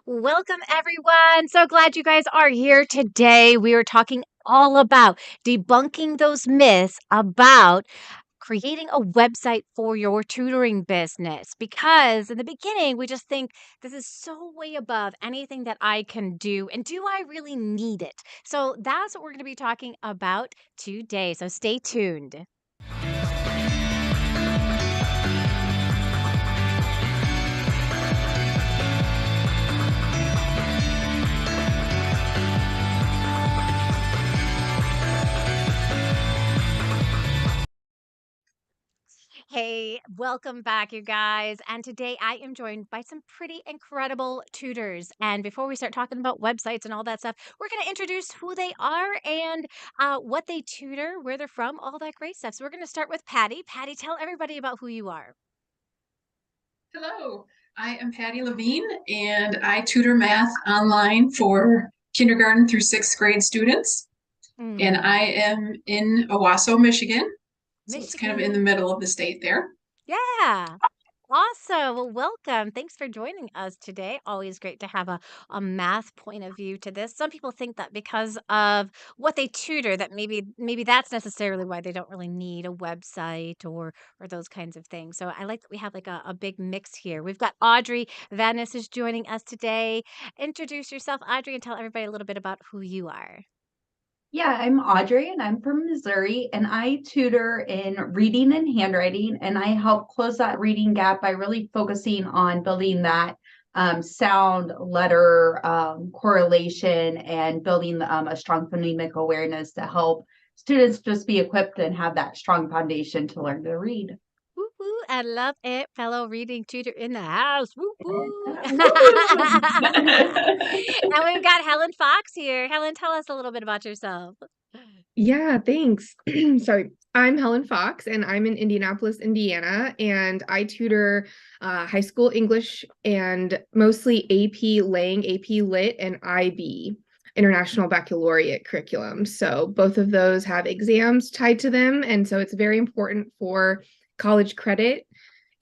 Welcome, everyone. So glad you guys are here today. We are talking all about debunking those myths about creating a website for your tutoring business. Because in the beginning, we just think this is so way above anything that I can do. And do I really need it? So that's what we're going to be talking about today. So stay tuned. Hey, welcome back, you guys. And today I am joined by some pretty incredible tutors. And before we start talking about websites and all that stuff, we're going to introduce who they are and what they tutor, where they're from, all that great stuff. So we're going to start with Patty. Patty, tell everybody about who you are. Hello, I am Patty Levine, and I tutor math online for kindergarten through sixth grade students. And Mm, I am in Owasso, Michigan. So it's kind of in the Michigan. middle of the state there. Yeah. Awesome. Well, welcome. Thanks for joining us today. Always great to have a math point of view to this. Some people think that because of what they tutor, that maybe that's necessarily why they don't really need a website or those kinds of things. So I like that we have like a big mix here. We've got Audrey Vanis is joining us today. Introduce yourself, Audrey, and tell everybody a little bit about who you are. Yeah, I'm Audrey and I'm from Missouri and I tutor in reading and handwriting and I help close that reading gap by really focusing on building that sound letter correlation and building a strong phonemic awareness to help students just be equipped and have that strong foundation to learn to read. Woo woo, I love it. Fellow reading tutor in the house. Woo woo. And we've got Helen Fox here. Helen, tell us a little bit about yourself. Yeah, thanks. Sorry. I'm Helen Fox, and I'm in Indianapolis, Indiana, and I tutor high school English and mostly AP Lang, AP Lit, and IB, International Baccalaureate curriculum. So both of those have exams tied to them, and so it's very important for college credit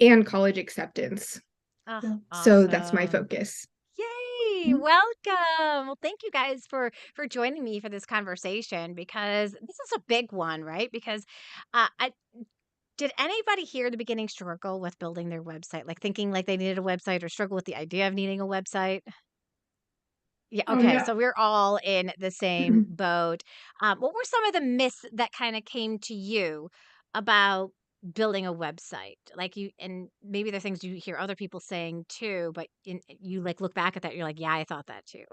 and college acceptance. Oh, So that's my awesome. focus. Yay! Welcome. Well, thank you guys for joining me for this conversation because this is a big one, right? Because I did anybody here at the beginning struggle with building their website, like thinking like they needed a website or struggle with the idea of needing a website? Yeah, Oh, okay. yeah. So we're all in the same boat. What were some of the myths that kind of came to you about building a website? Like you, and maybe the things you hear other people saying too, but you like look back at that, you're like, yeah, I thought that too.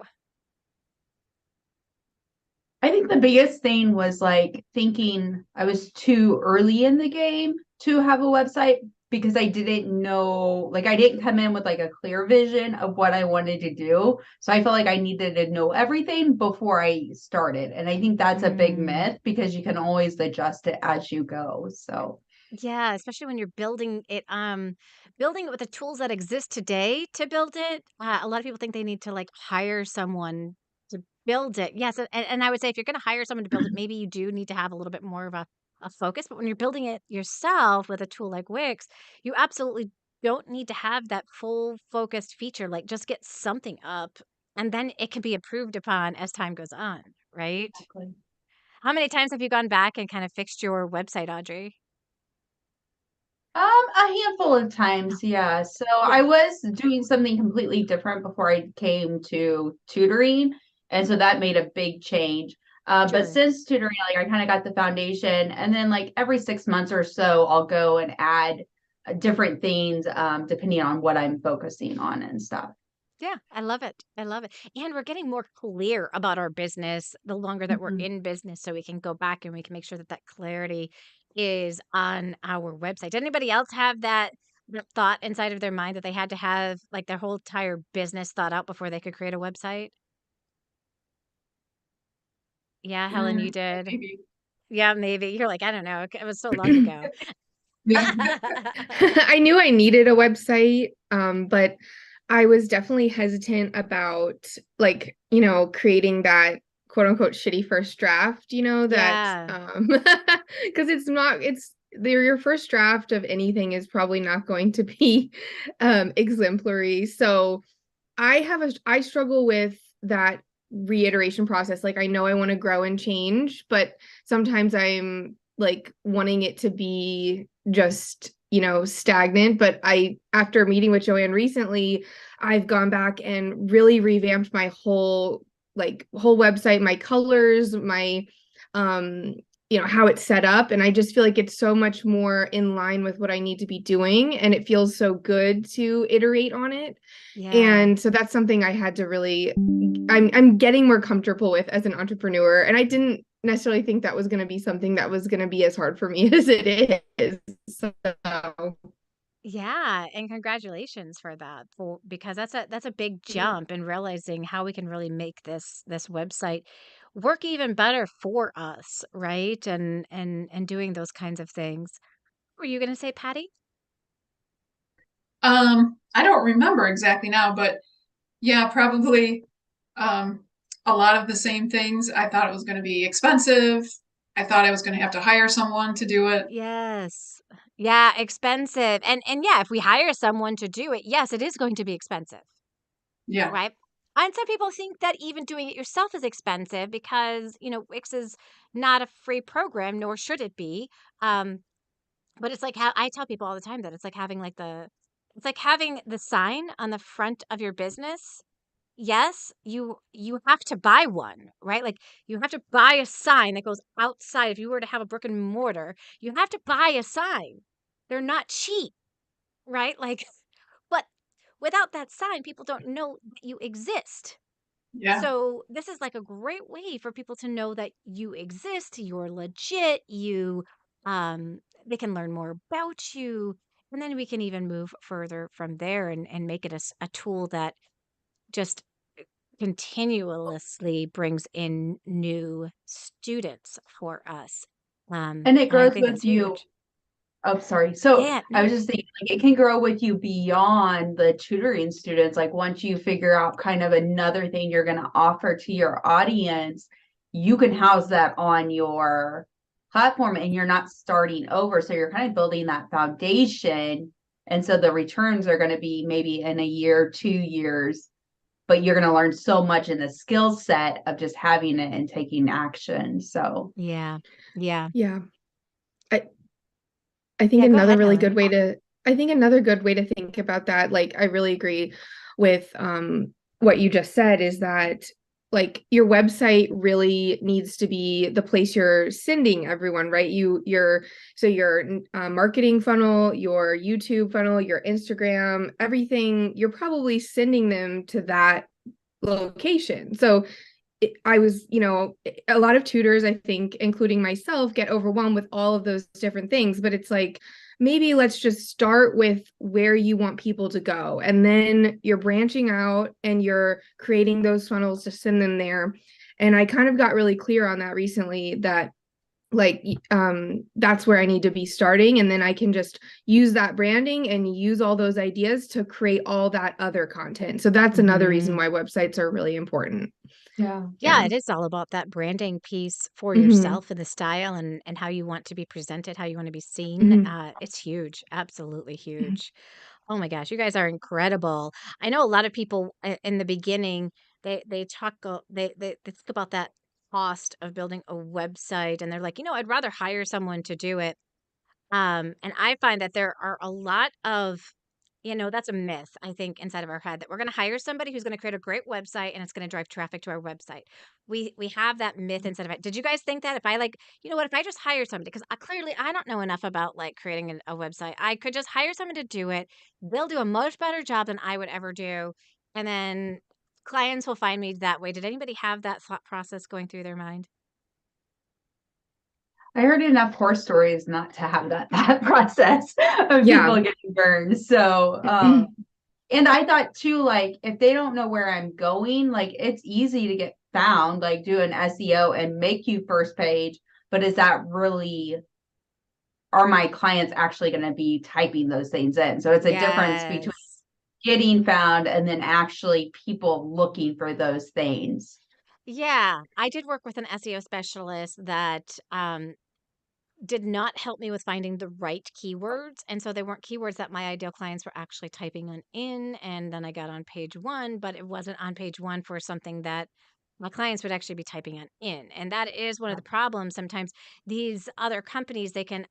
I think the biggest thing was like thinking I was too early in the game to have a website because I didn't know, like, I didn't come in with like a clear vision of what I wanted to do. So I felt like I needed to know everything before I started. And I think that's a big Mm, myth because you can always adjust it as you go. So, yeah, especially when you're building it with the tools that exist today to build it. A lot of people think they need to like hire someone to build it. Yes, and I would say if you're going to hire someone to build it, maybe you do need to have a little bit more of a focus. But when you're building it yourself with a tool like Wix, you absolutely don't need to have that full focused feature. Like just get something up, and then it can be improved upon as time goes on. Right? exactly. How many times have you gone back and kind of fixed your website, Audrey? A handful of times, yeah. So I Yeah, was doing something completely different before I came to tutoring, and so that made a big change. But sure. since tutoring, like I kind of got the foundation, and then like every 6 months or so, I'll go and add different things depending on what I'm focusing on and stuff. Yeah, I love it. I love it. And we're getting more clear about our business the longer that we're Mhm. in business, so we can go back and we can make sure that that clarity is on our website. Did anybody else have that thought inside of their mind that they had to have like their whole entire business thought out before they could create a website? Yeah, Helen, you did. Maybe. Yeah, maybe. You're like, I don't know. It was so long ago. Yeah. I knew I needed a website, but I was definitely hesitant about creating that quote unquote shitty first draft, that Yeah. because your first draft of anything is probably not going to be exemplary. So I struggle with that reiteration process. Like I know I want to grow and change, but sometimes I'm like wanting it to be just, stagnant. But after meeting with Joanne recently, I've gone back and really revamped my whole website, my colors, my um how it's set up, and I just feel like it's so much more in line with what I need to be doing, and it feels so good to iterate on it. Yeah. And so that's something I had to really I'm getting more comfortable with as an entrepreneur. And I didn't necessarily think that was going to be something that was going to be as hard for me as it is. So Yeah, and congratulations for that. Because that's a big jump in realizing how we can really make this website work even better for us, right? And doing those kinds of things. Were you going to say, Patty? I don't remember exactly now, but yeah, probably um, a lot of the same things. I thought it was going to be expensive. I thought I was going to have to hire someone to do it. Yes. Yeah, expensive. And yeah, if we hire someone to do it, yes, it is going to be expensive, Yeah, right? And some people think that even doing it yourself is expensive because, Wix is not a free program, nor should it be. Um, but it's like how I tell people all the time that it's like having the sign on the front of your business. Yes, you have to buy one, right? Like you have to buy a sign that goes outside. If you were to have a brick and mortar, you have to buy a sign. They're not cheap, right? Like, but without that sign, people don't know that you exist. yeah, So this is like a great way for people to know that you exist, you're legit, they can learn more about you. And then we can even move further from there and make it a tool that just continuously brings in new students for us. And it And I grows think with that's you. huge. Oh, sorry. So Yeah, I no. was just thinking, like, it can grow with you beyond the tutoring students. Like, once you figure out kind of another thing you're going to offer to your audience, you can house that on your platform and you're not starting over. So you're kind of building that foundation. And so the returns are going to be maybe in a year, 2 years, but you're going to learn so much in the skill set of just having it and taking action. So, Yeah. Yeah. yeah. I, I think Yeah, go another ahead, really good Helen. way to I think another good way to think about that, like I really agree with what you just said, is that like your website really needs to be the place you're sending everyone, right? Your marketing funnel, your YouTube funnel, your Instagram, everything, you're probably sending them to that location. So I was, a lot of tutors, I think, including myself, get overwhelmed with all of those different things. But it's like, maybe let's just start with where you want people to go. And then you're branching out and you're creating those funnels to send them there. And I kind of got really clear on that recently, that that's where I need to be starting, and then I can just use that branding and use all those ideas to create all that other content. So that's another reason Hmm. why websites are really important. yeah. Yeah. Yeah, it is all about that branding piece for Hmm. yourself and the style and how you want to be presented, how you want to be seen. Hmm. It's huge, absolutely huge. Oh my gosh, you guys are incredible. I know a lot of people in the beginning, they talk they think about that cost of building a website and they're like, I'd rather hire someone to do it. And I find that there are a lot of, that's a myth, I think, inside of our head that we're going to hire somebody who's going to create a great website and it's going to drive traffic to our website. We have that myth inside of it. Did you guys think that if I like, if I just hire somebody, because clearly I don't know enough about like creating a website, I could just hire someone to do it. They'll do a much better job than I would ever do. And then clients will find me that way. Did anybody have that thought process going through their mind? I heard enough horror stories not to have that process of people Yeah. getting burned. So, and I thought too, like if they don't know where I'm going, like it's easy to get found, like do an SEO and make you first page. But is that really, are my clients actually going to be typing those things in? So it's a difference between Yes. getting found and then actually people looking for those things. Yeah, I did work with an SEO specialist that did not help me with finding the right keywords. And so they weren't keywords that my ideal clients were actually typing in. And then I got on page one, but it wasn't on page one for something that my clients would actually be typing in. And that is one of the problems. Sometimes these other companies, they can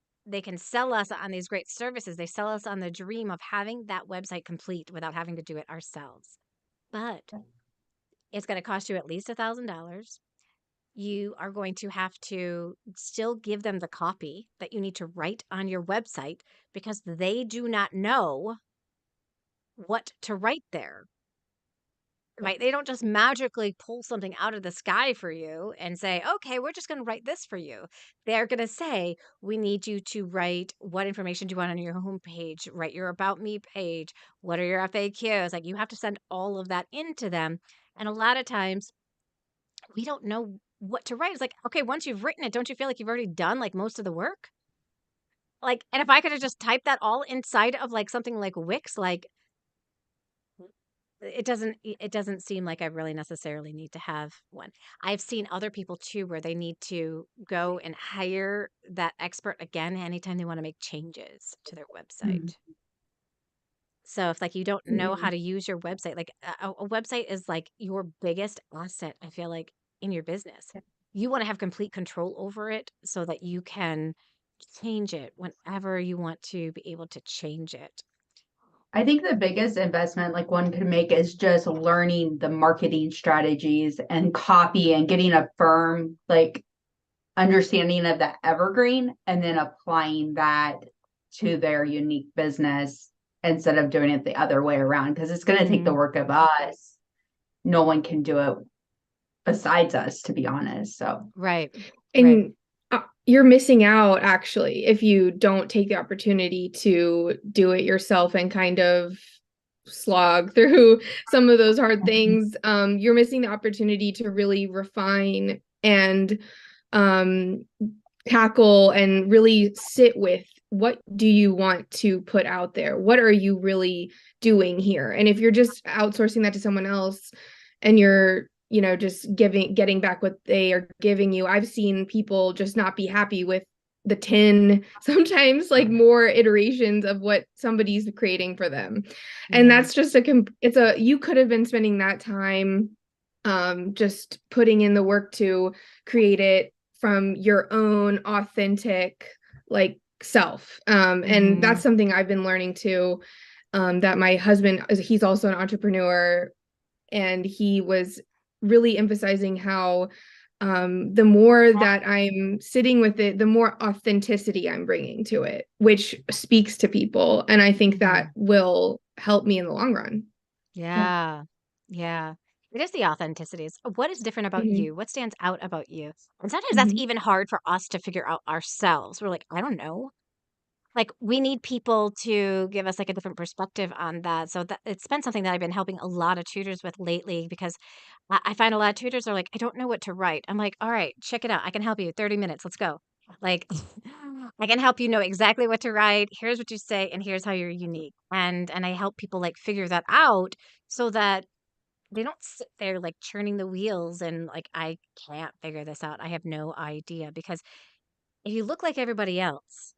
sell us on these great services. They sell us on the dream of having that website complete without having to do it ourselves. But it's going to cost you at least $1,000. You are going to have to still give them the copy that you need to write on your website because they do not know what to write there. Right? They don't just magically pull something out of the sky for you and say, okay, we're just going to write this for you. They're going to say, we need you to write what information do you want on your homepage, write your About Me page, what are your FAQs? Like you have to send all of that into them. And a lot of times we don't know what to write. It's like, okay, once you've written it, don't you feel like you've already done like most of the work? Like, and if I could have just typed that all inside of like something like Wix, like it doesn't seem like I really necessarily need to have one. I've seen other people too where they need to go and hire that expert again anytime they want to make changes to their Mhm. website. So if like you don't know how Mhm. to use your website, like a website is like your biggest asset, I feel like, in your business. You want to have complete control over it so that you can change it whenever you want to be able to change it. I think the biggest investment like one could make is just learning the marketing strategies and copy and getting a firm like understanding of that evergreen and then applying that to their unique business instead of doing it the other way around because it's going to take the Hmm. work of us. No one can do it besides us, to be honest. So, Right. Right. And you're missing out actually if you don't take the opportunity to do it yourself and kind of slog through some of those hard things. You're missing the opportunity to really refine and um, tackle and really sit with what do you want to put out there? What are you really doing here? And if you're just outsourcing that to someone else and you're just getting back what they are giving you, I've seen people just not be happy with the 10 sometimes like more iterations of what somebody's creating for them. And Yeah. that's just you could have been spending that time just putting in the work to create it from your own authentic like self. And Hmm. that's something I've been learning too. That my husband he's also an entrepreneur, and he was really emphasizing how the more that I'm sitting with it, the more authenticity I'm bringing to it, which speaks to people. And I think Hmm. that will help me in the long run. yeah. Yeah. Yeah. It is the authenticities. What is different about Mhm, you? What stands out about you? And sometimes that's mhm. even hard for us to figure out ourselves. We're like, I don't know. Like we need people to give us like a different perspective on that. So that it's been something that I've been helping a lot of tutors with lately because I find a lot of tutors are like, I don't know what to write. I'm like, all right, check it out. I can help you. 30 minutes. Let's go. Like I can help you know exactly what to write. Here's what you say and here's how you're unique. And I help people like figure that out so that they don't sit there like churning the wheels and like I can't figure this out. I have no idea because if you look like everybody else,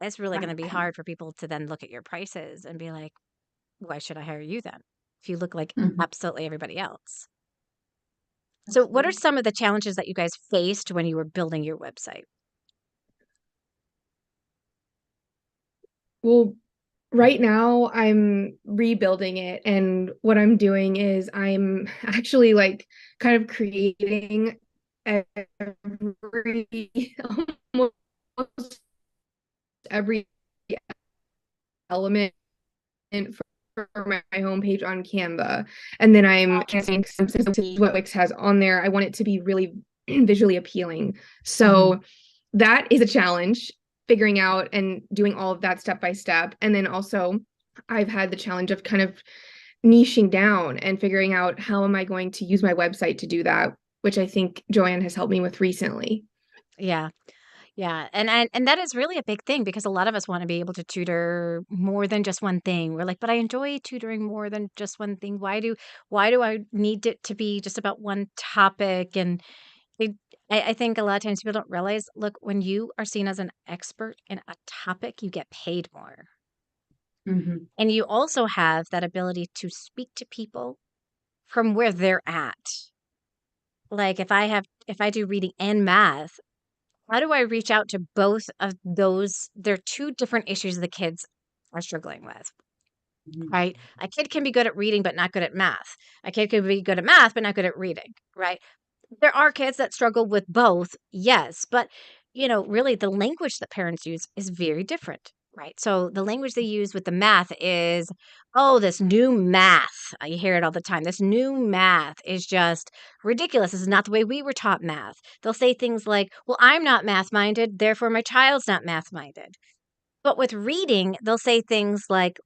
it's really going to be hard for people to then look at your prices and be like, why should I hire you then? If you look like Mhm. absolutely everybody else. So, what are Absolutely. some of the challenges that you guys faced when you were building your website? Well, right now I'm rebuilding it, and what I'm doing is I'm actually like kind of creating every almost every element for my homepage on Canva. And then I'm translating some to what Wix has on there. I want it to be really visually appealing. Hmm. So that is a challenge, figuring out and doing all of that step by step. And then also I've had the challenge of kind of niching down and figuring out how am I going to use my website to do that, which I think Joanne has helped me with recently. Yeah. Yeah, and that is really a big thing because a lot of us want to be able to tutor more than just one thing. We're like, but I enjoy tutoring more than just one thing. Why do I need it to be just about one topic? And they, I think a lot of times people don't realize, look, when you are seen as an expert in a topic, you get paid more. Mhm. And you also have that ability to speak to people from where they're at. Like if I do reading and math, how do I reach out to both of those? They're two different issues the kids are struggling with, Mhm. right? A kid can be good at reading, but not good at math. A kid can be good at math, but not good at reading, right? There are kids that struggle with both, yes, but, really the language that parents use is very different, right? So the language they use with the math is, "Oh, this new math." You hear it all the time. "This new math is just ridiculous. This is not the way we were taught math." They'll say things like, "Well, I'm not math-minded, therefore my child's not math-minded." But with reading, they'll say things like,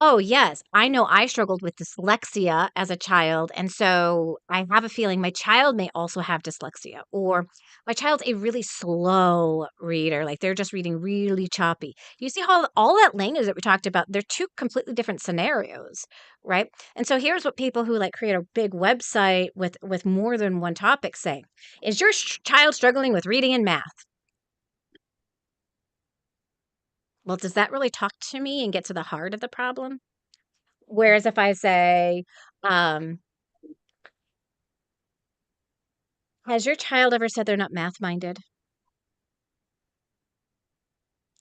"Oh, yes, I know I struggled with dyslexia as a child, and so I have a feeling my child may also have dyslexia," or "My child's a really slow reader, like, they're just reading really choppy." You see how all that language that we talked about, they're 2 completely different scenarios, right? And so here's what people who, like, create a big website with more than one topic say, "Is your child struggling with reading and math?" Well, does that really talk to me and get to the heart of the problem? Whereas if I say, um, "Has your child ever said they're not math-minded?"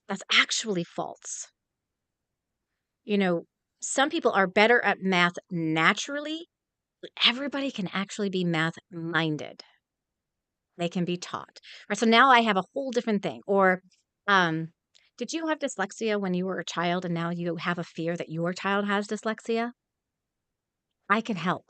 That's actually false. You know, some people are better at math naturally, but everybody can actually be math-minded. They can be taught. Right, so now I have a whole different thing. Or, um, did you have dyslexia when you were a child and now you have a fear that your child has dyslexia? I can help.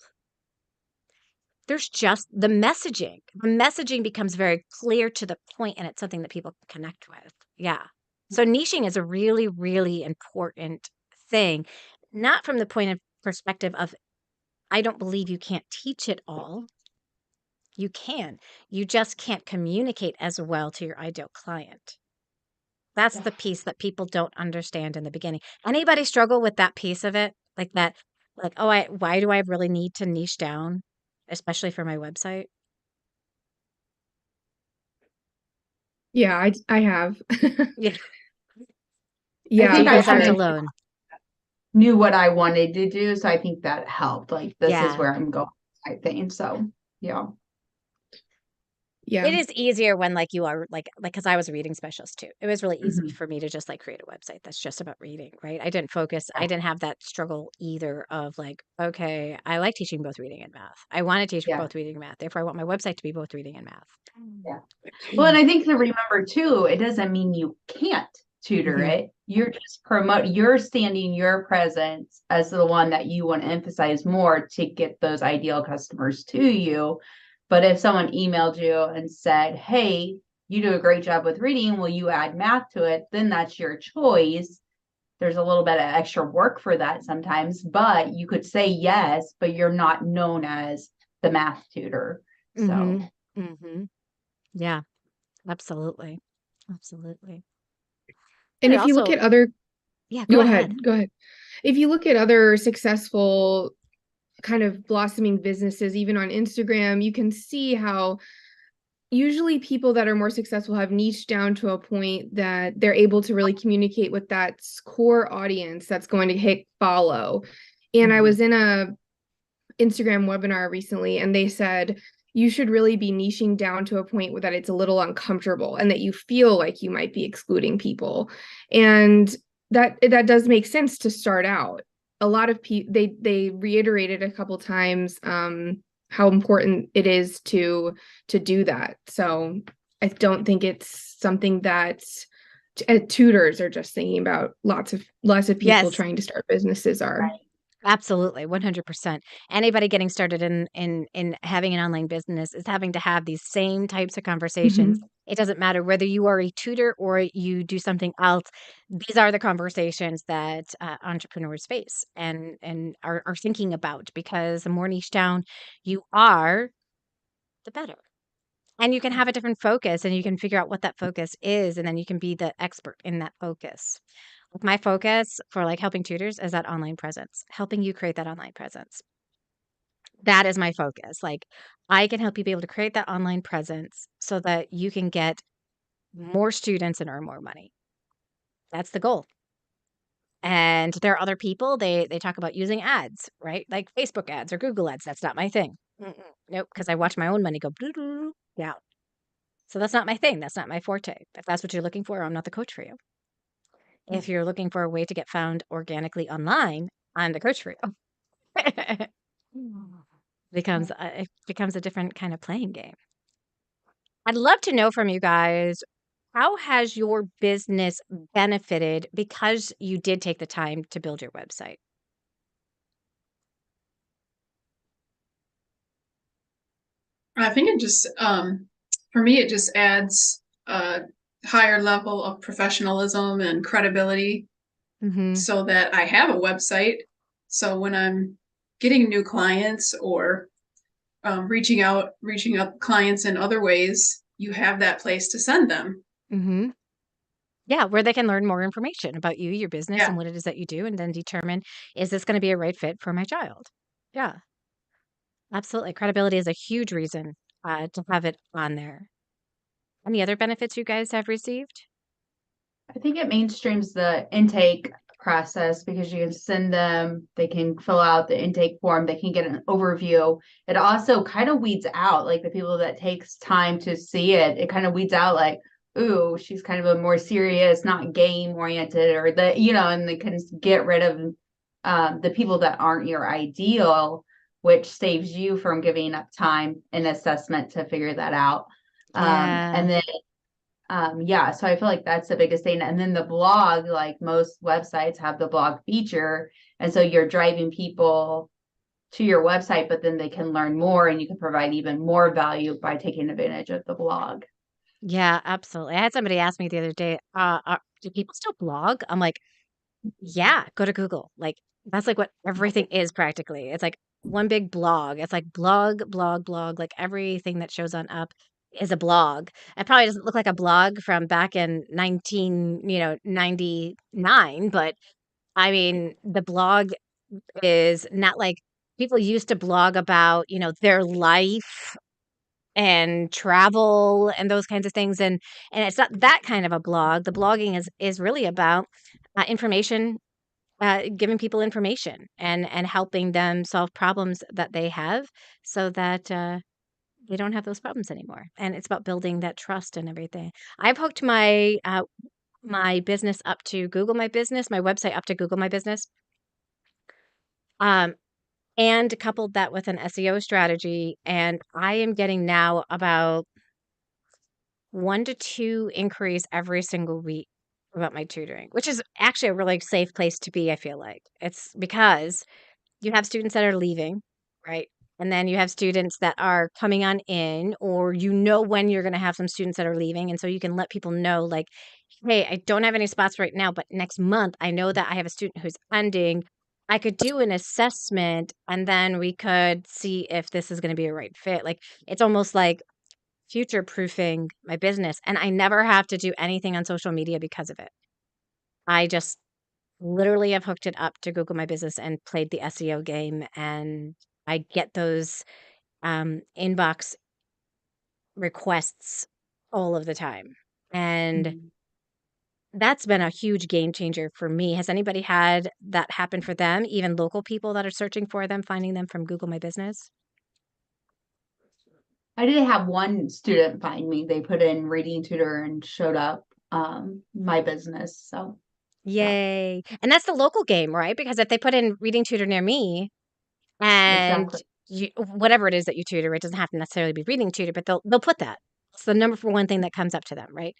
There's just the messaging. The messaging becomes very clear to the point, and it's something that people can connect with. Yeah. So niching is a really, really important thing, not from the point of perspective of, I don't believe you can't teach it all. You can. You just can't communicate as well to your ideal client. That's the piece that people don't understand in the beginning. Anybody struggle with that piece of it? Like that, like, oh, why do I really need to niche down, especially for my website? Yeah, I have. Yeah. I Yeah, So think you I guys kind aren't of alone. knew what I wanted to do, so I think that helped. Like, this is Yeah. where I'm going, I think. So, yeah. yeah. It is easier when like you are like because I was a reading specialist too. It was really easy Mhm. for me to just like create a website that's just about reading, right? I didn't have that struggle either of like, okay, I like teaching both reading and math. I want to teach Yeah. both reading and math. Therefore, I want my website to be both reading and math. Yeah. Well, and I think to remember too, it doesn't mean you can't tutor Mhm. it. You're standing your presence as the one that you want to emphasize more to get those ideal customers to you. But if someone emailed you and said, "Hey, you do a great job with reading, will you add math to it?" Then that's your choice. There's a little bit of extra work for that sometimes, but you could say yes, but you're not known as the math tutor. So, Mhm. Mhm. Yeah, absolutely. Absolutely. And It if you look also, at other, yeah, go go ahead. ahead, go ahead. If you look at other successful kind of blossoming businesses, even on Instagram, you can see how usually people that are more successful have niched down to a point that they're able to really communicate with that core audience that's going to hit follow. And I mhm. was in a Instagram webinar recently, and they said you should really be niching down to a point where that it's a little uncomfortable and that you feel like you might be excluding people. And that does make sense to start out. A lot of people they reiterated a couple times how important it is to do that. So I don't think it's something that tutors are just thinking about. Lots of people Yes. trying to start businesses are. Absolutely, 100%. Anybody getting started in having an online business is having to have these same types of conversations. Mhm. It doesn't matter whether you are a tutor or you do something else. These are the conversations that entrepreneurs face and are thinking about because the more niche down you are, the better. And you can have a different focus and you can figure out what that focus is, and then you can be the expert in that focus. Like my focus for like helping tutors is that online presence, helping you create that online presence. That is my focus. Like, I can help you be able to create that online presence so that you can get more students and earn more money. That's the goal. And there are other people, they talk about using ads, right? Like Facebook ads or Google ads. That's not my thing. Mm-mm. Nope, because I watch my own money go doo doo down. So that's not my thing. That's not my forte. If that's what you're looking for, I'm not the coach for you. If you're looking for a way to get found organically online, I'm the coach for you. It becomes a different kind of playing game. I'd love to know from you guys, how has your business benefited because you did take the time to build your website? I think it just, for me, it just adds a higher level of professionalism and credibility Mhm. so that I have a website. So when I'm getting new clients or reaching out clients in other ways, you have that place to send them. Mhm. Yeah, where they can learn more information about you, your business, and Yeah. what it is that you do, and then determine, is this gonna be a right fit for my child? Yeah, absolutely. Credibility is a huge reason, to have it on there. Any other benefits you guys have received? I think it mainstreams the intake process because you can send them, they can fill out the intake form, they can get an overview. It also kind of weeds out like the people that takes time to see it. It kind of weeds out like, ooh, she's kind of a more serious, not game oriented, or and they can get rid of the people that aren't your ideal, which saves you from giving up time and assessment to figure that out. Yeah. And then yeah, so I feel like that's the biggest thing. And then the blog, like most websites have the blog feature. And so you're driving people to your website, but then they can learn more and you can provide even more value by taking advantage of the blog. Yeah, absolutely. I had somebody ask me the other day, "Do people still blog?" I'm like, "Yeah, go to Google." Like, that's, like, what everything is practically. It's like one big blog. It's like blog, blog, blog, like, everything that shows on up is a blog. It probably doesn't look like a blog from back in 99, but, I mean, the blog is not like people used to blog about, their life and travel and those kinds of things, and it's not that kind of a blog. The blogging is really about, information, giving people information and helping them solve problems that they have so that, they don't have those problems anymore, and it's about building that trust and everything. I've hooked my business up to Google My Business, my website up to Google My Business, um, and coupled that with an SEO strategy, and I am getting now about 1 to 2 inquiries every single week about my tutoring, which is actually a really safe place to be, I feel like. It's because you have students that are leaving, right? And then you have students that are coming on in, or when you're gonna have some students that are leaving, and so you can let people know, like, "Hey, I don't have any spots right now, but next month, I know that I have a student who's ending. I could do an assessment, and then we could see if this is gonna be a right fit." Like, it's almost like future proofing my business, and I never have to do anything on social media because of it. I just literally have hooked it up to Google My Business and played the SEO game, and I get those, inbox requests all of the time, and Mhm. that's been a huge game changer for me. Has anybody had that happen for them, even local people that are searching for them, finding them from Google My Business? I did have one student find me. They put in reading tutor and showed up my business. So yeah, Yay, and that's the local game, right? Because if they put in reading tutor near me, and exactly. whatever it is that you tutor, it doesn't have to necessarily be reading tutor, but they'll put that. It's the number for one thing that comes up to them, right?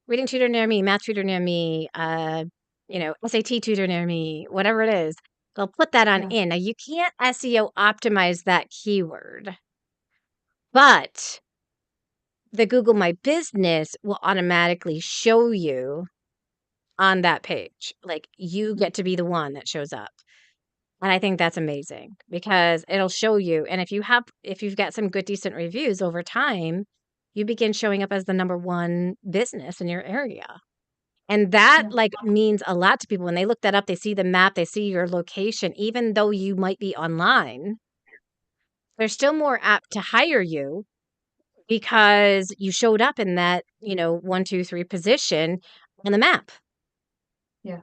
Reading tutor near me, math tutor near me, SAT tutor near me, whatever it is, they'll put that on Yeah. in. Now you can't SEO optimize that keyword, but the Google My Business will automatically show you on that page. Like, you get to be the one that shows up. And I think that's amazing because it'll show you, and if you've got some good decent reviews over time, you begin showing up as the number 1 business in your area. And that, Yeah. like, means a lot to people. When they look that up, they see the map, they see your location, even though you might be online, they're still more apt to hire you because you showed up in that, 1, 2, 3 position on the map, Yeah.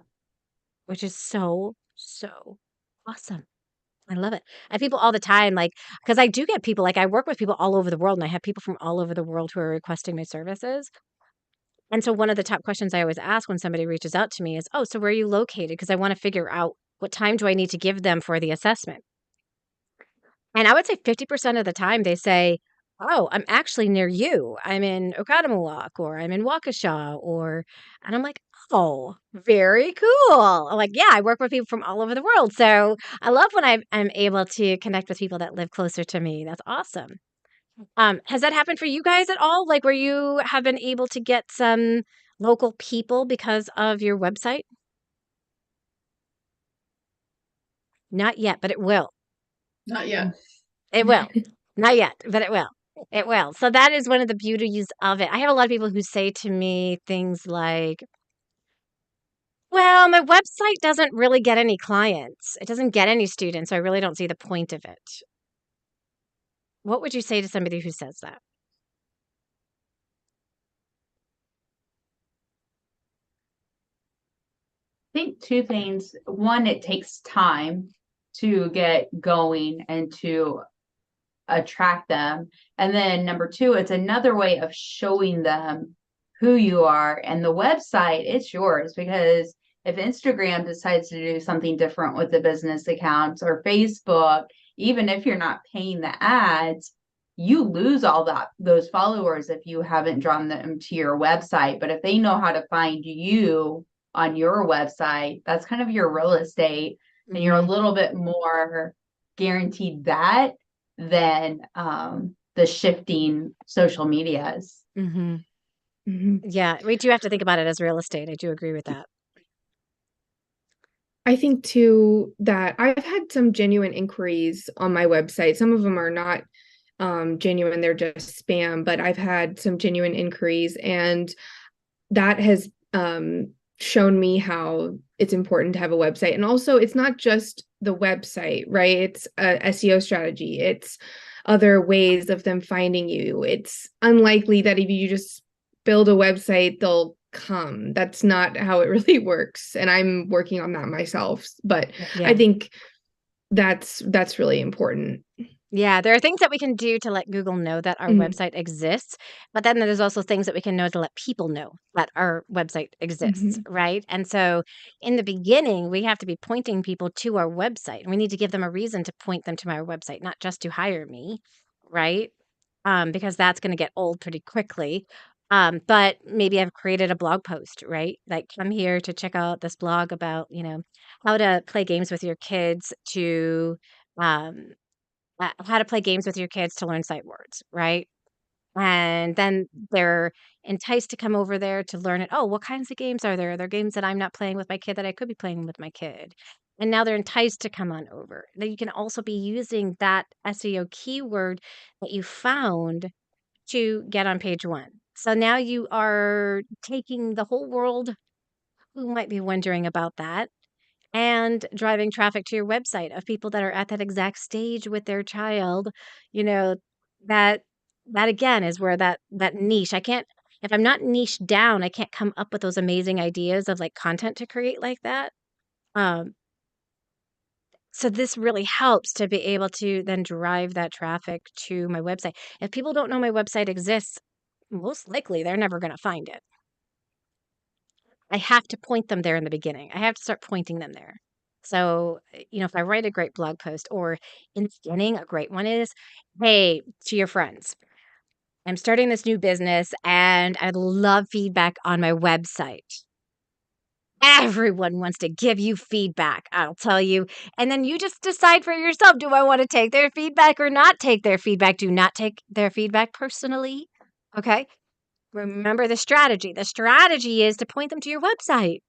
which is so, so awesome. I love it. I have people all the time, like, because I do get people, like, I work with people all over the world, and I have people from all over the world who are requesting my services. And so one of the top questions I always ask when somebody reaches out to me is, "Oh, so where are you located?" Because I want to figure out what time do I need to give them for the assessment. And I would say 50% of the time they say, "Oh, I'm actually near you. I'm in Oconomowoc or I'm in Waukesha," and I'm like, "Oh, very cool." I'm like, "Yeah, I work with people from all over the world." So I love when I'm able to connect with people that live closer to me. That's awesome. Has that happened for you guys at all? Like where you have been able to get some local people because of your website? Not yet, but it will. Not yet. It will. Not yet, but it will. It will. So that is one of the beauties of it. I have a lot of people who say to me things like, "Well, my website doesn't really get any clients. It doesn't get any students, so I really don't see the point of it." What would you say to somebody who says that? I think two things. One, it takes time to get going and to attract them. And then number two, it's another way of showing them who you are. And the website, it's yours because if Instagram decides to do something different with the business accounts or Facebook, even if you're not paying the ads, you lose all those followers if you haven't drawn them to your website. But if they know how to find you on your website, that's kind of your real estate, and you're a Mhm. little bit more guaranteed that than the shifting social medias. Mhm. Mhm. Yeah, we do have to think about it as real estate. I do agree with that. I think too that I've had some genuine inquiries on my website. Some of them are not genuine, they're just spam, but I've had some genuine inquiries, and that has shown me how it's important to have a website. And also, it's not just the website, right? It's a SEO strategy, it's other ways of them finding you. It's unlikely that if you just build a website, they'll come. That's not how it really works. And I'm working on that myself. But I Yeah. think that's really important. Yeah, there are things that we can do to let Google know that our Mhm. website exists, but then there's also things that we can know to let people know that our website exists, Mhm. right? And so in the beginning, we have to be pointing people to our website, and we need to give them a reason to point them to our website, not just to hire me, right? Because that's going to get old pretty quickly. But maybe I've created a blog post, right? Like, come here to check out this blog about, how to play games with your kids to um, how to play games with your kids to learn sight words, right? And then they're enticed to come over there to learn it. Oh, what kinds of games are there? Are there games that I'm not playing with my kid that I could be playing with my kid? And now they're enticed to come on over. Then you can also be using that SEO keyword that you found to get on page one. So now you are taking the whole world who might be wondering about that and driving traffic to your website of people that are at that exact stage with their child, you know, that that again is where that niche. I can't if I'm not niche down, I can't come up with those amazing ideas of like content to create like that. Um, so this really helps to be able to then drive that traffic to my website. If people don't know my website exists, most likely they're never going to find it. I have to point them there in the beginning. I have to start pointing them there. So, if I write a great blog post or in the beginning, a great one is, hey, to your friends, I'm starting this new business and I'd love feedback on my website. Everyone wants to give you feedback, I'll tell you. And then you just decide for yourself, do I want to take their feedback or not take their feedback? Do not take their feedback personally. Okay. Remember the strategy. The strategy is to point them to your website.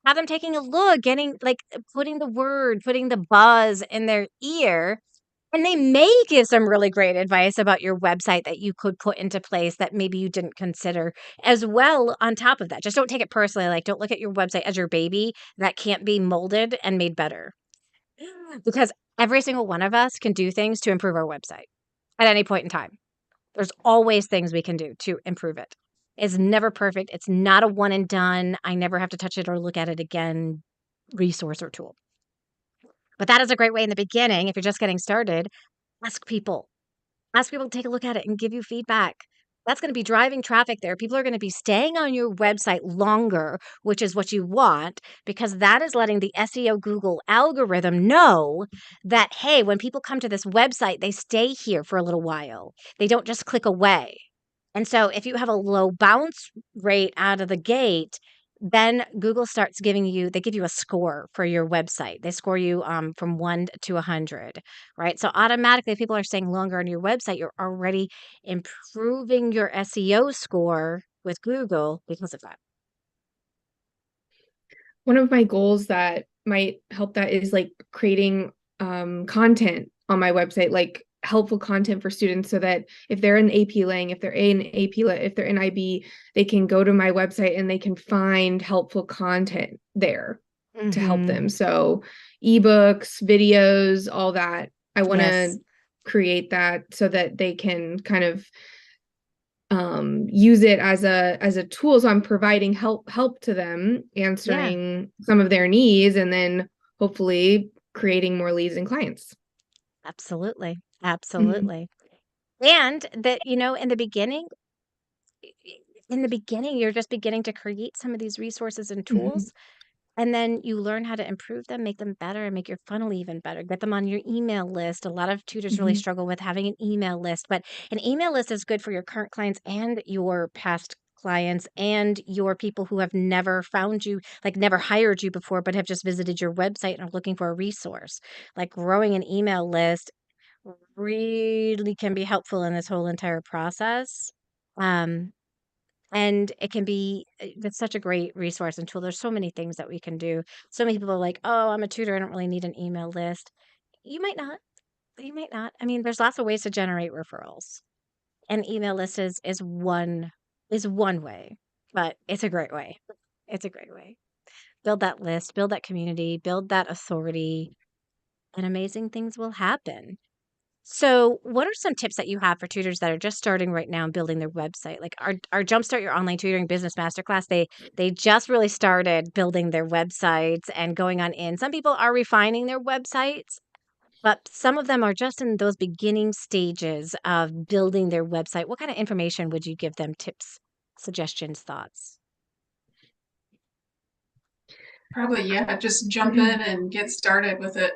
Have them taking a look, getting like putting the buzz in their ear. And they may give some really great advice about your website that you could put into place that maybe you didn't consider as well on top of that. Just don't take it personally. Like, don't look at your website as your baby that can't be molded and made better. Because Every single one of us can do things to improve our website at any point in time. There's always things we can do to improve it. It's never perfect. It's not a one and done. I never have to touch it or look at it again resource or tool. But that is a great way in the beginning, if you're just getting started, ask people. Ask people to take a look at it and give you feedback. That's going to be driving traffic there. People are going to be staying on your website longer, which is what you want, because that is letting the SEO Google algorithm know that, hey, when people come to this website, they stay here for a little while. They don't just click away. And so if you have a low bounce rate out of the gate, then Google starts giving you, they give you a score for your website. They score you from 1 to 100, right? So automatically, if people are staying longer on your website, you're already improving your SEO score with Google because of that. One of my goals that might help that is like creating content on my website, like helpful content for students, so that if they're in AP Lang, if they're in AP, if they're in IB, they can go to my website and they can find helpful content there to help them. So ebooks, videos, all that. I want to create that so that they can kind of use it as a tool. So I'm providing help to them, answering some of their needs, and then hopefully creating more leads and clients. Absolutely. Absolutely. And that, in the beginning, you're just beginning to create some of these resources and tools. And then you learn how to improve them, make them better, and make your funnel even better. Get them on your email list. A lot of tutors really struggle with having an email list, but an email list is good for your current clients and your past clients and your people who have never found you, like never hired you before, but have just visited your website and are looking for a resource. Like growing an email list really can be helpful in this whole entire process. Um, and it can be it's such a great resource and tool. There's so many things that we can do. So many people are like, "Oh, I'm a tutor. I don't really need an email list." You might not. You might not. I mean, there's lots of ways to generate referrals. And email list is one way, but it's a great way. It's a great way. Build that list, build that community, build that authority, and amazing things will happen. So, what are some tips that you have for tutors that are just starting right now and building their website? Like our Jumpstart Your Online Tutoring Business Masterclass, they just really started building their websites and going on in. Some people are refining their websites, but some of them are just in those beginning stages of building their website. What kind of information would you give them? Tips, suggestions, thoughts? Probably, yeah, just jump in and get started with it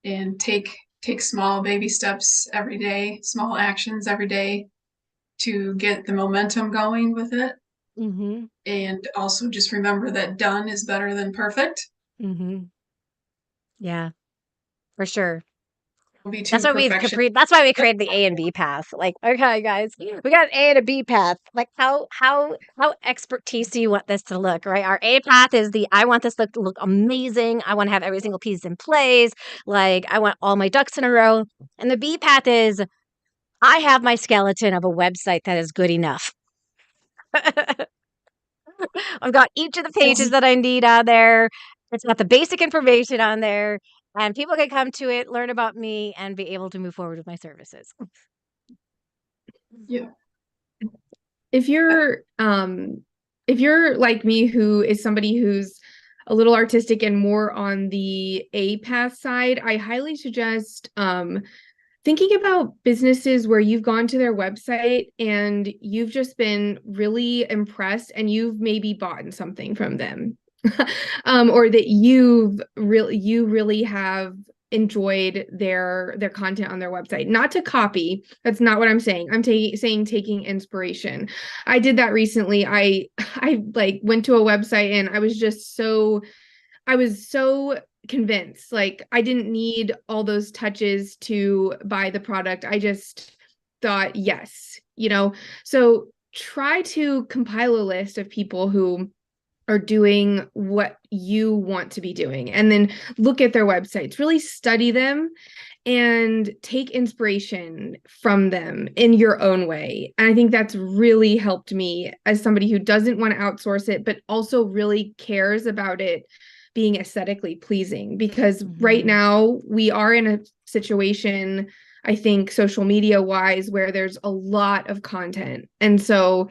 and take small baby steps every day, small actions every day to get the momentum going with it. Mm-hmm. And also just remember that done is better than perfect. Mm-hmm. Yeah, for sure. Don't be That's too why perfection. that's why we created the A and B path. Like, okay, guys, we got an A and a B path. Like, how expertise do you want this to look? Right? Our A path is I want this to look amazing. I want to have every single piece in place. Like, I want all my ducks in a row. And the B path is I have my skeleton of a website that is good enough. I've got each of the That's pages that I need on there. It's got the basic information on there, and people can come to it, learn about me, and be able to move forward with my services. yeah. If you're like me, who is somebody who's a little artistic and more on the A path side, I highly suggest thinking about businesses where you've gone to their website and you've just been really impressed and you've maybe bought something from them. Or that you really have enjoyed their content on their website. Not to copy, that's not what I'm saying. I'm saying taking inspiration. I did that recently. I like went to a website and I was so convinced. Like, I didn't need all those touches to buy the product. I just thought, yes, so try to compile a list of people who are doing what you want to be doing, and then look at their websites, really study them and take inspiration from them in your own way. And I think that's really helped me as somebody who doesn't want to outsource it, but also really cares about it being aesthetically pleasing, because right Mhm. now we are in a situation, I think, social media wise, where there's a lot of content. And so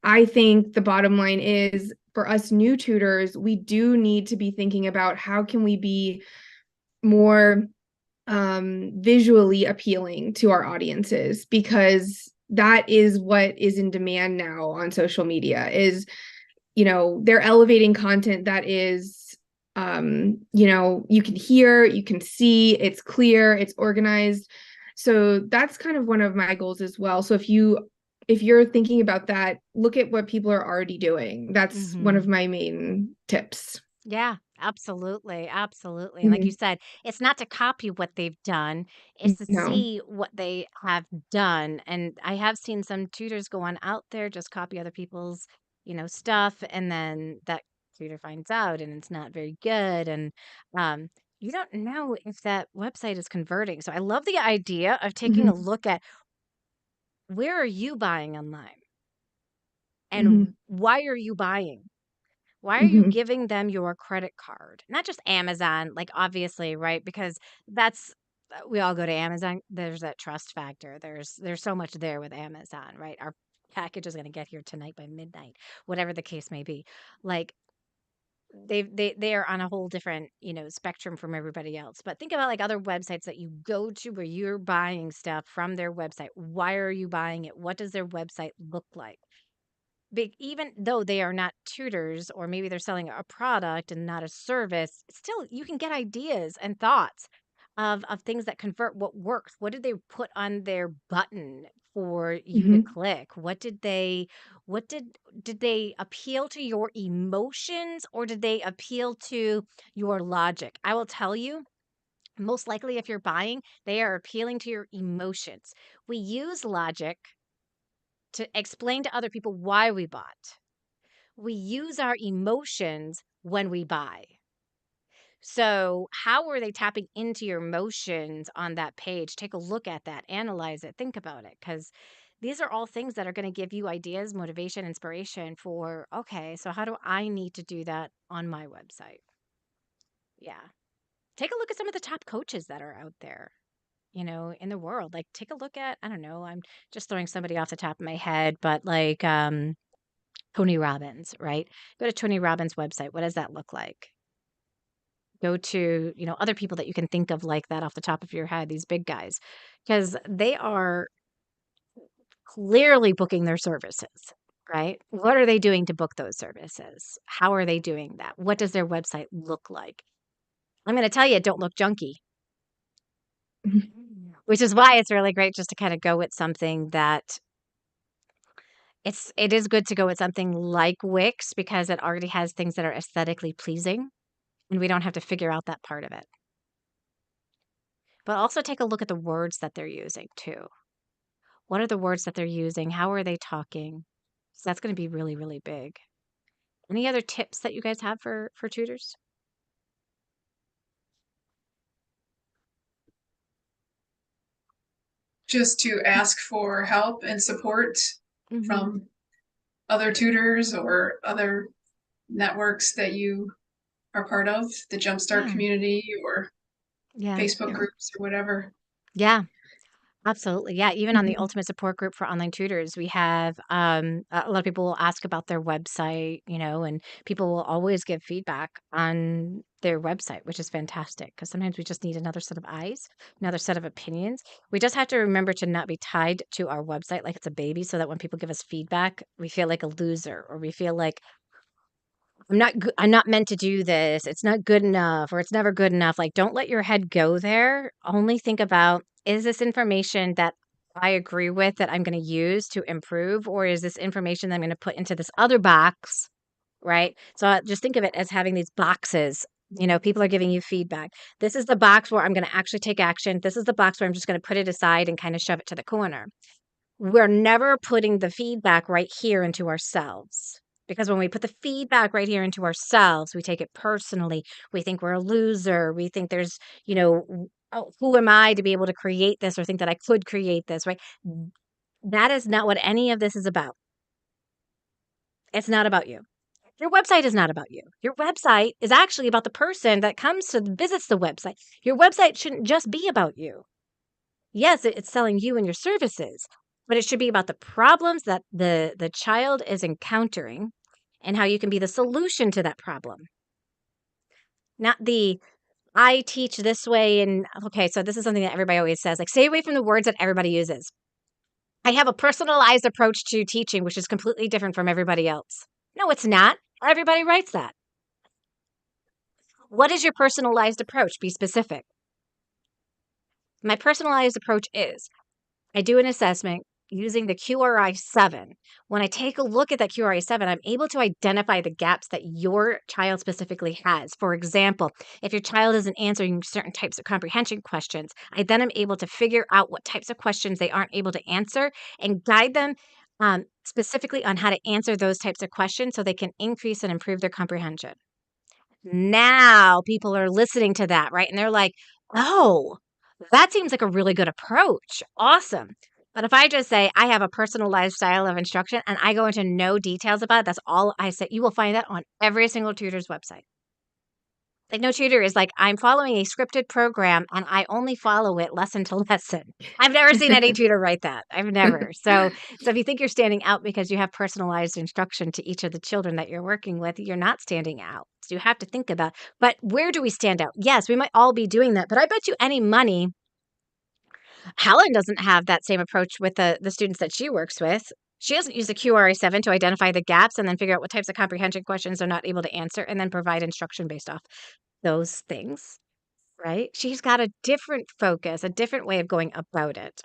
I think the bottom line is, for us new tutors, we do need to be thinking about how can we be more visually appealing to our audiences, because that is what is in demand now on social media. Is, they're elevating content that is, you can hear, you can see, it's clear, it's organized. So that's kind of one of my goals as well. So if you're thinking about that, look at what people are already doing. That's one of Mhm. my main tips. Yeah, absolutely, absolutely. And like you Mhm. said, it's not to copy what they've done, it's to No. see what they have done. And I have seen some tutors go on out there, just copy other people's, stuff, and then that tutor finds out and it's not very good. And um, you don't know if that website is converting. So I love the idea of taking a Mhm. look at, where are you buying online Mhm. and why are you buying? Why are you Mhm. giving them your credit card? Not just Amazon, like, obviously, right? Because that's we all go to Amazon. There's that trust factor. There's so much there with Amazon, right? Our package is going to get here tonight by midnight, whatever the case may be. Like, they are on a whole different, spectrum from everybody else. But think about like other websites that you go to where you're buying stuff from their website. Why are you buying it? What does their website look like? Big, even though they are not tutors, or maybe they're selling a product and not a service, still you can get ideas and thoughts of things that convert. What works? What did they put on their button for you to Mhm. click? What did they appeal to your emotions, or did they appeal to your logic? I will tell you, most likely if you're buying, they are appealing to your emotions. We use logic to explain to other people why we bought. We use our emotions when we buy. So, how are they tapping into your emotions on that page? Take a look at that, analyze it, think about it, because these are all things that are going to give you ideas, motivation, inspiration for, okay, so how do I need to do that on my website? Yeah. Take a look at some of the top coaches that are out there, in the world. Like, take a look at, I don't know, I'm just throwing somebody off the top of my head, but like, Tony Robbins, right? Go to Tony Robbins' website. What does that look like? Go to, other people that you can think of like that off the top of your head, these big guys, because they are clearly booking their services, right? What are they doing to book those services? How are they doing that? What does their website look like? I'm going to tell you, it don't look junky, which is why it's really great just to kind of go with something that it is good to go with something like Wix, because it already has things that are aesthetically pleasing and we don't have to figure out that part of it. But also take a look at the words that they're using too. What are the words that they're using? How are they talking? So that's going to be really, really big. Any other tips that you guys have for tutors? Just to ask for help and support Mm-hmm. from other tutors or other networks that you are part of, the Jumpstart Yeah. community or Yeah. Facebook Yeah. groups or whatever. Yeah. Absolutely. Yeah. Even on the Mhm. Ultimate Support Group for Online Tutors, we have a lot of people will ask about their website, and people will always give feedback on their website, which is fantastic, because sometimes we just need another set of eyes, another set of opinions. We just have to remember to not be tied to our website like it's a baby, so that when people give us feedback, we feel like a loser, or we feel like I'm not meant to do this. It's not good enough, or it's never good enough. Like, don't let your head go there. Only think about, is this information that I agree with that I'm going to use to improve, or is this information that I'm going to put into this other box, right? So just think of it as having these boxes. People are giving you feedback. This is the box where I'm going to actually take action. This is the box where I'm just going to put it aside and kind of shove it to the corner. We're never putting the feedback right here into ourselves. Because when we put the feedback right here into ourselves, we take it personally. We think we're a loser. We think there's, oh, who am I to be able to create this, or think that I could create this, right? That is not what any of this is about. It's not about you. Your website is not about you. Your website is actually about the person that comes to visits the website. Your website shouldn't just be about you. Yes, it's selling you and your services, but it should be about the problems that the child is encountering and how you can be the solution to that problem. Not the I teach this way and okay, so this is something that everybody always says, like stay away from the words that everybody uses. I have a personalized approach to teaching, which is completely different from everybody else. No, it's not. Everybody writes that. What is your personalized approach? Be specific. My personalized approach is I do an assessment using the QRI-7. When I take a look at that QRI-7, I'm able to identify the gaps that your child specifically has. For example, if your child isn't answering certain types of comprehension questions, I then am able to figure out what types of questions they aren't able to answer and guide them specifically on how to answer those types of questions so they can increase and improve their comprehension. Now people are listening to that, right? And they're like, oh, that seems like a really good approach. Awesome. But if I just say I have a personalized style of instruction and I go into no details about it, that's all I say. You will find that on every single tutor's website. Like no tutor is like, I'm following a scripted program and I only follow it lesson to lesson. I've never seen any tutor write that. I've never. So if you think you're standing out because you have personalized instruction to each of the children that you're working with, you're not standing out. So you have to think about, but where do we stand out? Yes, we might all be doing that, but I bet you any money, Helen doesn't have that same approach with the students that she works with. She doesn't use the QRA-7 to identify the gaps and then figure out what types of comprehension questions they're not able to answer and then provide instruction based off those things, right? She's got a different focus, a different way of going about it.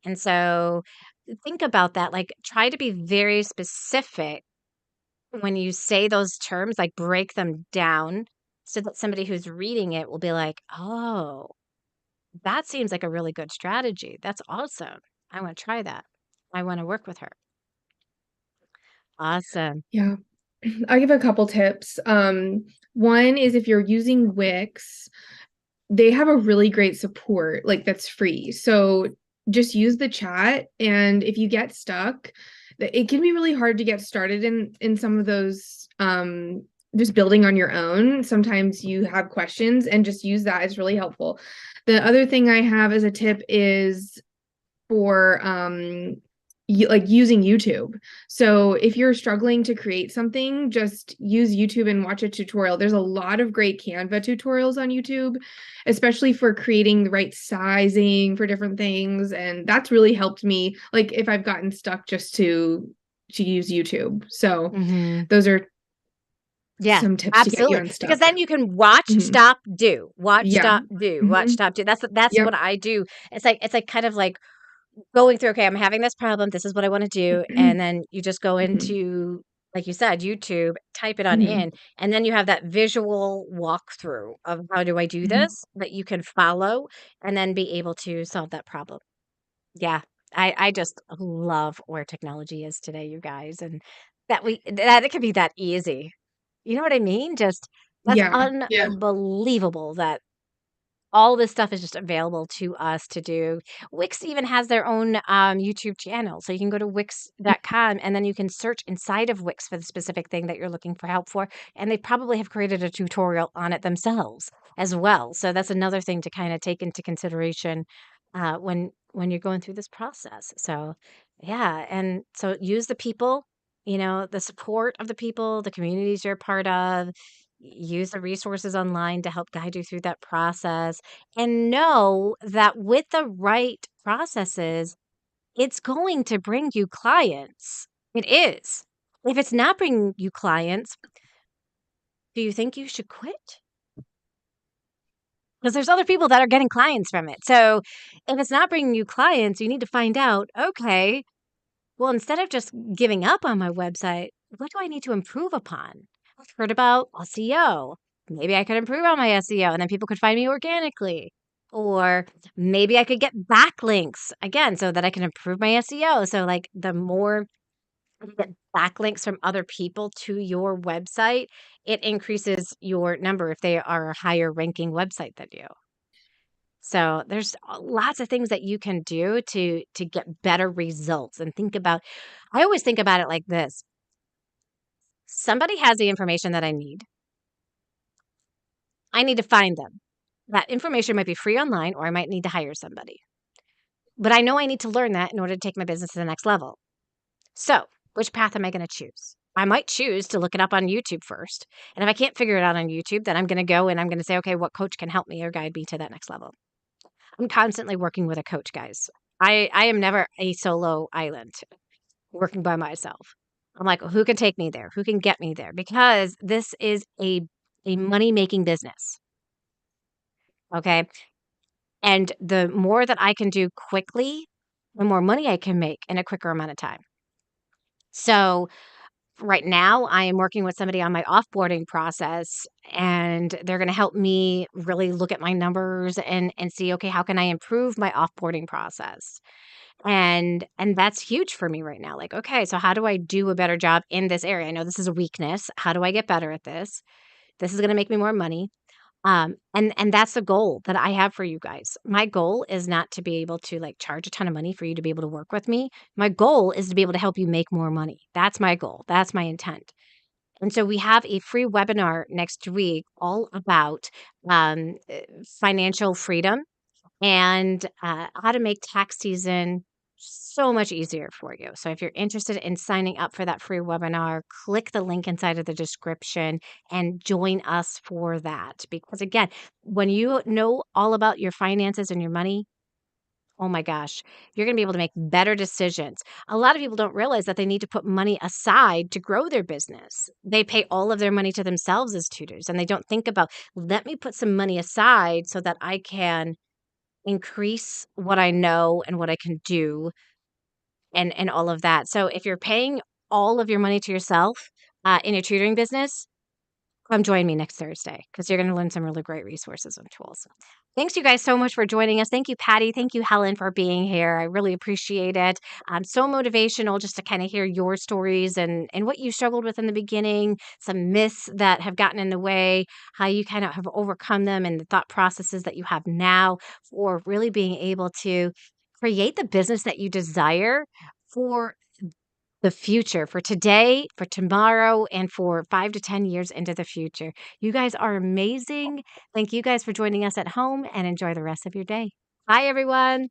And so think about that. Like, try to be very specific when you say those terms, like, break them down so that somebody who's reading it will be like, oh, that seems like a really good strategy. That's awesome. I want to try that. I want to work with her. Awesome. Yeah. I'll give a couple tips. One is if you're using Wix, they have a really great support, like that's free. So just use the chat, and if you get stuck, it can be really hard to get started in some of those just building on your own. Sometimes you have questions and just use that. It's really helpful. The other thing I have as a tip is for like using YouTube. So if you're struggling to create something, just use YouTube and watch a tutorial. There's a lot of great Canva tutorials on YouTube, especially for creating the right sizing for different things. And that's really helped me, like if I've gotten stuck, just to use YouTube. So Mhm. those are Yeah, some tips to get you absolutely. unstuck. Because then you can watch, Mhm. stop, do. Watch, Yeah. stop, do. Watch, Mhm. stop, do. That's Yep. what I do. It's like kind of like going through, okay, I'm having this problem. This is what I want to do. And then you just go Mhm. into, like you said, YouTube, type it on Mhm. in, and then you have that visual walkthrough of how do I do Mhm. this that you can follow and then be able to solve that problem. Yeah. I just love where technology is today, you guys, and that it can be that easy. You know what I mean? Just that's Yeah. Yeah. unbelievable that all this stuff is just available to us to do. Wix even has their own YouTube channel. So you can go to wix.com and then you can search inside of Wix for the specific thing that you're looking for help for. And they probably have created a tutorial on it themselves as well. So that's another thing to kind of take into consideration when you're going through this process. So yeah, and so use the people, the support of the people, the communities you're a part of, use the resources online to help guide you through that process, and know that with the right processes, it's going to bring you clients. It is. If it's not bringing you clients, do you think you should quit? Because there's other people that are getting clients from it. So if it's not bringing you clients, you need to find out, okay, well, instead of just giving up on my website, what do I need to improve upon? I've heard about SEO. Maybe I could improve on my SEO and then people could find me organically. Or maybe I could get backlinks again so that I can improve my SEO. So, like, the more you get backlinks from other people to your website, it increases your number if they are a higher ranking website than you. So there's lots of things that you can do to get better results and think about I always think about it like this. somebody has the information that I need. I need to find them. That information might be free online, or I might need to hire somebody. But I know I need to learn that in order to take my business to the next level. So, which path am I going to choose? I might choose to look it up on YouTube first. And if I can't figure it out on YouTube, then I'm going to go and I'm going to say, okay, what coach can help me or guide me to that next level? I'm constantly working with a coach, guys. I am never a solo island working by myself. I'm like, who can take me there? Who can get me there? Because this is a money-making business. Okay. And the more that I can do quickly, the more money I can make in a quicker amount of time. So right now, I am working with somebody on my offboarding process, and they're going to help me really look at my numbers and see, okay, how can I improve my offboarding process? And that's huge for me right now. Like, okay, so how do I do a better job in this area? I know this is a weakness. How do I get better at this? This is going to make me more money. And that's the goal that I have for you guys. My goal is not to be able to like charge a ton of money for you to be able to work with me. My goal is to be able to help you make more money. That's my goal. That's my intent. And so we have a free webinar next week all about financial freedom and how to make tax season so much easier for you. So if you're interested in signing up for that free webinar, click the link inside of the description and join us for that. Because again, when you know all about your finances and your money, oh my gosh, you're going to be able to make better decisions. A lot of people don't realize that they need to put money aside to grow their business. They pay all of their money to themselves as tutors, and they don't think about, let me put some money aside so that I can increase what I know and what I can do and all of that. So if you're paying all of your money to yourself in your tutoring business, come join me next Thursday because you're going to learn some really great resources and tools. Thanks, you guys, so much for joining us. Thank you, Patty. Thank you, Helen, for being here. I really appreciate it. So motivational just to kind of hear your stories and what you struggled with in the beginning, some myths that have gotten in the way, how you kind of have overcome them, and the thought processes that you have now for really being able to create the business that you desire for the future, for today, for tomorrow, and for 5 to 10 years into the future. You guys are amazing. Thank you guys for joining us at home, and enjoy the rest of your day. Bye, everyone.